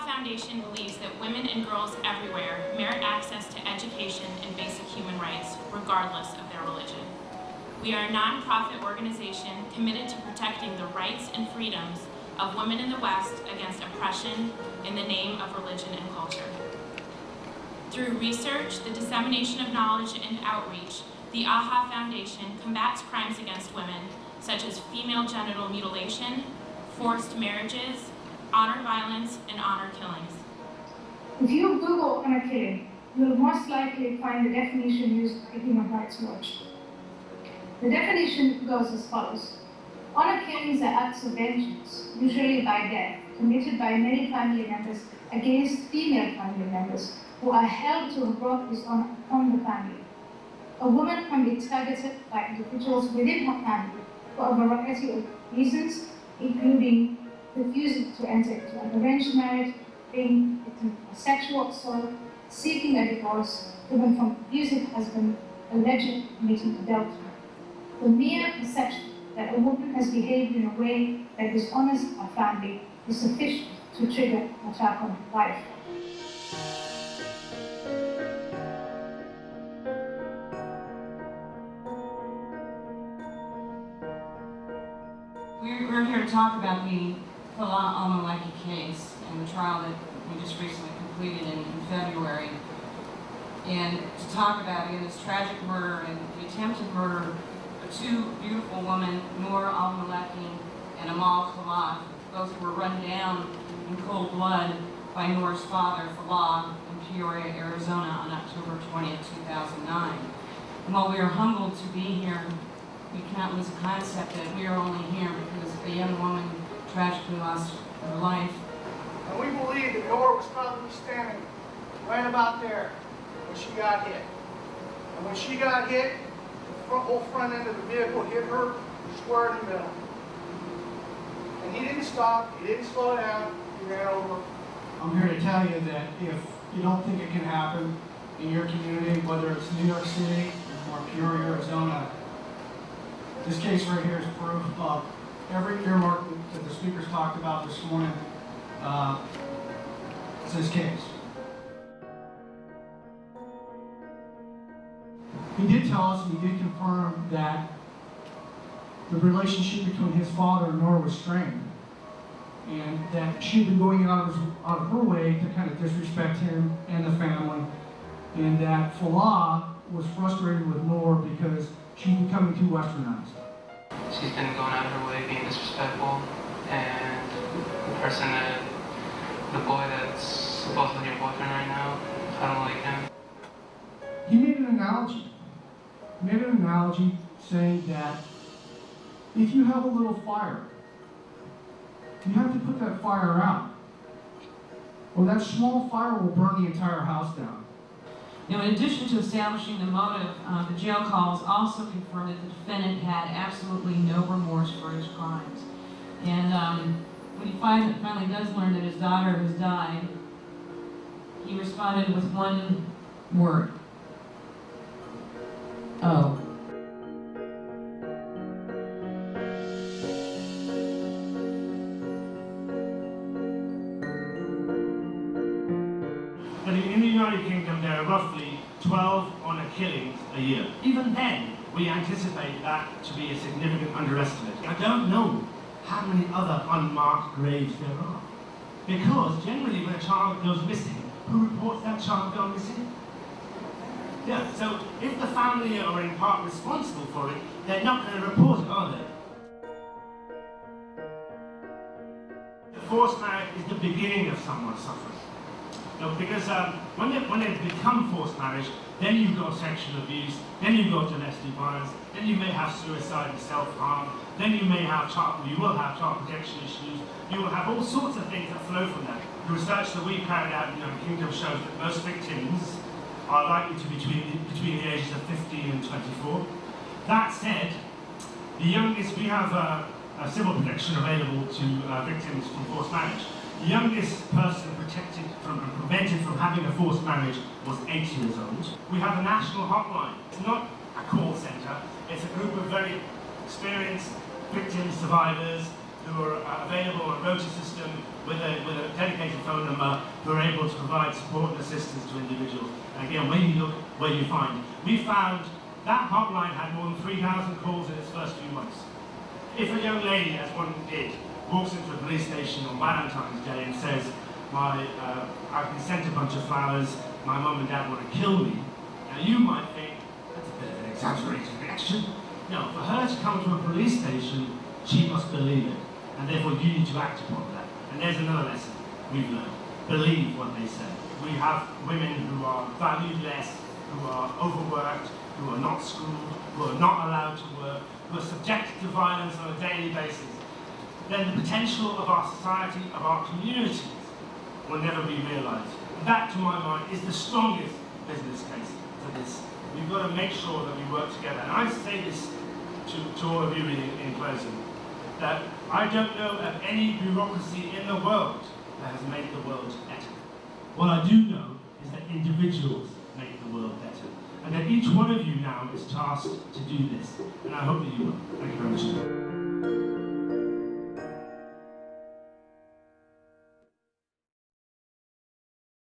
Foundation believes that women and girls everywhere merit access to education and basic human rights, regardless of their religion. We are a non-profit organization committed to protecting the rights and freedoms of women in the West against oppression in the name of religion and culture. Through research, the dissemination of knowledge, and outreach, the AHA Foundation combats crimes against women, such as female genital mutilation, forced marriages, honor violence, and honor killings. If you Google honor killing, you will most likely find the definition used by Human Rights Watch. The definition goes as follows. Honor killings are acts of vengeance, usually by death, committed by many family members against female family members who are held to have brought dishonor upon the family. A woman can be targeted by individuals within her family for a variety of reasons, including refusing to enter into an arranged marriage, being victim of sexual assault, seeking a divorce, even from an abusive husband, allegedly committing adultery. The mere perception that a woman has behaved in a way that dishonors her family is sufficient to trigger an attack on her life. We're here to talk about the Al-maleki case and the trial that we just recently completed in February. And to talk about, again, this tragic murder and the attempted murder of two beautiful women, Al-maleki and Amal Khalaf, both were run down in cold blood by Noor's father, Falah, in Peoria, Arizona on October 20th, 2009. And while we are humbled to be here, we cannot lose the concept that we are only here because a young woman tragically lost her life. And we believe that Noor was probably standing right about there when she got hit. And when she got hit, the whole front end of the vehicle hit her square in the middle. And he didn't stop, he didn't slow down, he ran over. I'm here to tell you that if you don't think it can happen in your community, whether it's New York City or Peoria, Arizona, this case right here is proof of every earmark that the speakers talked about this morning. It's this case. He did tell us, and he did confirm that the relationship between his father and Noor was strained, and that she had been going out of her way to kind of disrespect him and the family, and that Falah was frustrated with Noor because she's becoming too westernized. She's been going out of her way, being disrespectful, and the boy that's supposedly your boyfriend right now, I don't like him. He made an analogy. He made an analogy saying that if you have a little fire, you have to put that fire out, or that small fire will burn the entire house down. Now, in addition to establishing the motive, the jail calls also confirmed that the defendant had absolutely no remorse for his crimes. And when he finally does learn that his daughter has died, he responded with one word: oh. But in the United Kingdom, there are roughly 12 honor killings a year. Even then, we anticipate that to be a significant underestimate. I don't know how many other unmarked graves there are. Because generally when a child goes missing, who reports that child gone missing? Yeah, so if the family are in part responsible for it, they're not going to report it, are they? Forced marriage is the beginning of someone's suffering. No, because when they become forced marriage, then you've got sexual abuse, then you've got domestic violence, then you may have suicide and self-harm, then you will have child protection issues, you will have all sorts of things that flow from that. The research that we carried out in the United Kingdom shows that most victims are likely to be between the ages of 15 and 24. That said, the youngest, we have a civil protection available to victims from forced marriage. The youngest person protected from and prevented from having a forced marriage was 8 years old. We have a national hotline. It's not a call centre, it's a group of very experienced victims, survivors, who are available on a rota system with a dedicated phone number, who are able to provide support and assistance to individuals. And again, when you look where you find, we found that hotline had more than 3,000 calls in its first few months. If a young lady, as one did, walks into a police station on Valentine's Day and says, I've been sent a bunch of flowers, my mum and dad want to kill me, now you might think, that's a bit of an exaggerated reaction. No, for her to come to a police station, she must believe it, and therefore you need to act upon that. And there's another lesson we've learned. Believe what they say. We have women who are valued less, who are overworked, who are not schooled, who are not allowed to work, who are subjected to violence on a daily basis. Then the potential of our society, of our communities, will never be realised. That, to my mind, is the strongest business case for this. We've got to make sure that we work together. And I say this to all of you in closing, that I don't know of any bureaucracy in the world that has made the world better. What I do know is that individuals make the world better. And that each one of you now is tasked to do this. And I hope that you will. Thank you very much.